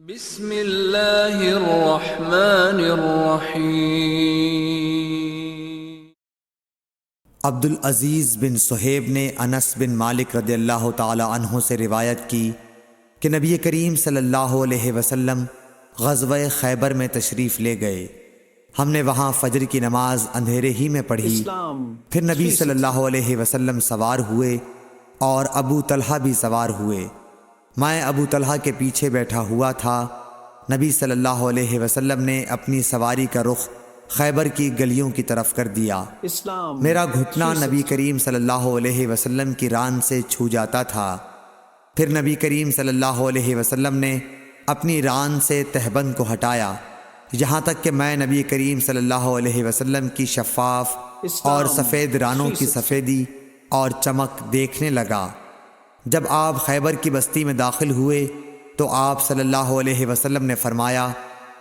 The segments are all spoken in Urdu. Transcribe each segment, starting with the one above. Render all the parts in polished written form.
بسم اللہ الرحمن الرحیم۔ عبدالعزیز بن صہیب نے انس بن مالک رضی اللہ تعالی عنہ سے روایت کی کہ نبی کریم صلی اللہ علیہ وسلم غزوہ خیبر میں تشریف لے گئے۔ ہم نے وہاں فجر کی نماز اندھیرے ہی میں پڑھی، پھر نبی صلی اللہ علیہ وسلم سوار ہوئے اور ابو طلحہ بھی سوار ہوئے۔ میں ابو طلحہ کے پیچھے بیٹھا ہوا تھا۔ نبی صلی اللہ علیہ وسلم نے اپنی سواری کا رخ خیبر کی گلیوں کی طرف کر دیا۔ میرا گھٹنا نبی کریم صلی اللہ علیہ وسلم کی ران سے چھو جاتا تھا۔ پھر نبی کریم صلی اللہ علیہ وسلم نے اپنی ران سے تہبند کو ہٹایا، یہاں تک کہ میں نبی کریم صلی اللہ علیہ وسلم کی شفاف اور سفید رانوں کی سفیدی اور چمک دیکھنے لگا۔ جب آپ خیبر کی بستی میں داخل ہوئے تو آپ صلی اللہ علیہ وسلم نے فرمایا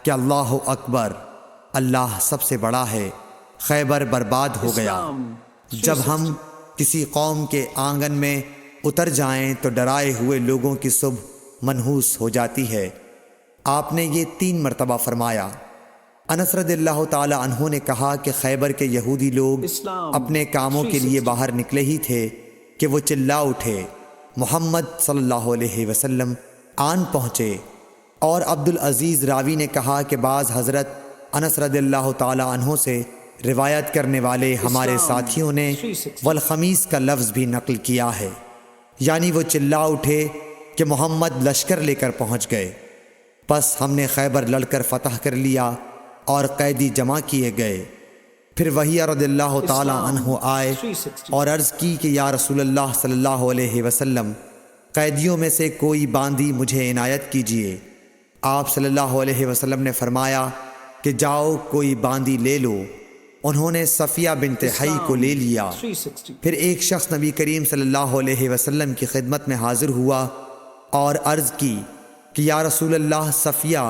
کہ اللہ اکبر، اللہ سب سے بڑا ہے، خیبر برباد ہو گیا۔ جب ہم کسی قوم کے آنگن میں اتر جائیں تو ڈرائے ہوئے لوگوں کی صبح منحوس ہو جاتی ہے۔ آپ نے یہ 3 مرتبہ فرمایا۔ انس رضی اللہ تعالی عنہ نے کہا کہ خیبر کے یہودی لوگ اپنے کاموں کے لیے باہر نکلے ہی تھے کہ وہ چلا اٹھے، محمد صلی اللہ علیہ وسلم آن پہنچے۔ اور عبدالعزیز راوی نے کہا کہ بعض حضرت انس رضی اللہ تعالی عنہ سے روایت کرنے والے ہمارے ساتھیوں نے والخمیس کا لفظ بھی نقل کیا ہے، یعنی وہ چلا اٹھے کہ محمد لشکر لے کر پہنچ گئے۔ پس ہم نے خیبر لڑ کر فتح کر لیا اور قیدی جمع کیے گئے۔ پھر وحیہ رضی اللہ تعالی عنہ آئے اور عرض کی کہ یا رسول اللہ صلی اللہ علیہ وسلم، قیدیوں میں سے کوئی باندی مجھے عنایت کیجیے۔ آپ صلی اللہ علیہ وسلم نے فرمایا کہ جاؤ کوئی باندی لے لو۔ انہوں نے صفیہ بنت حی کو لے لیا۔ پھر ایک شخص نبی کریم صلی اللہ علیہ وسلم کی خدمت میں حاضر ہوا اور عرض کی کہ یا رسول اللہ، صفیہ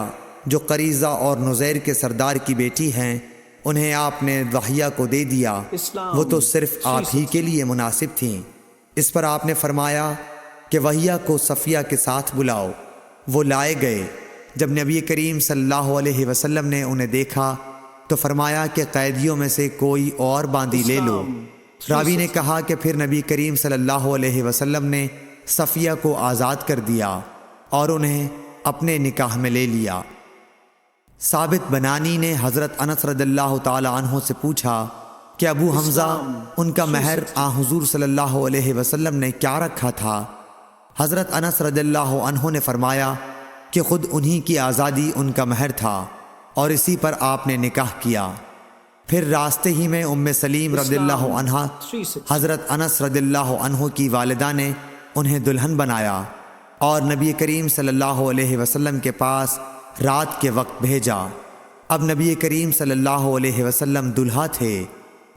جو قریظہ اور نزیر کے سردار کی بیٹی ہیں، انہیں آپ نے وحیہ کو دے دیا، وہ تو صرف آپ ہی کے لیے مناسب تھیں۔ اس پر آپ نے فرمایا کہ وحیہ کو صفیہ کے ساتھ بلاؤ۔ وہ لائے گئے۔ جب نبی کریم صلی اللہ علیہ وسلم نے انہیں دیکھا تو فرمایا کہ قیدیوں میں سے کوئی اور باندی لے لو۔ راوی نے کہا کہ پھر نبی کریم صلی اللہ علیہ وسلم نے صفیہ کو آزاد کر دیا اور انہیں اپنے نکاح میں لے لیا۔ ثابت بنانی نے حضرت انس رضی اللہ تعالی عنہ سے پوچھا کہ ابو حمزہ، ان کا مہر حضور صلی اللہ علیہ وسلم نے کیا رکھا تھا؟ حضرت انس رضی اللہ عنہ نے فرمایا کہ خود انہی کی آزادی ان کا مہر تھا اور اسی پر آپ نے نکاح کیا۔ پھر راستے ہی میں ام سلیم رضی اللہ عنہا حضرت انس رضی اللہ عنہ کی والدہ نے انہیں دلہن بنایا اور نبی کریم صلی اللہ علیہ وسلم کے پاس رات کے وقت بھیجا۔ اب نبی کریم صلی اللہ علیہ وسلم دلہا تھے،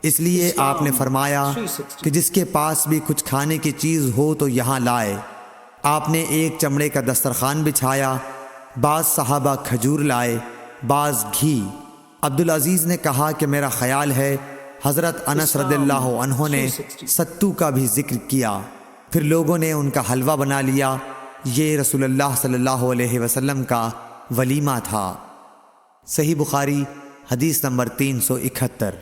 اس لیے آپ نے فرمایا کہ جس کے پاس بھی کچھ کھانے کی چیز ہو تو یہاں لائے۔ آپ نے ایک چمڑے کا دسترخوان بچھایا، بعض صحابہ کھجور لائے، بعض گھی۔ عبدالعزیز نے کہا کہ میرا خیال ہے حضرت انس رضی اللہ عنہ نے ستو کا بھی ذکر کیا۔ پھر لوگوں نے ان کا حلوہ بنا لیا۔ یہ رسول اللہ صلی اللہ علیہ وسلم کا ولیمہ تھا۔ صحیح بخاری حدیث نمبر 371۔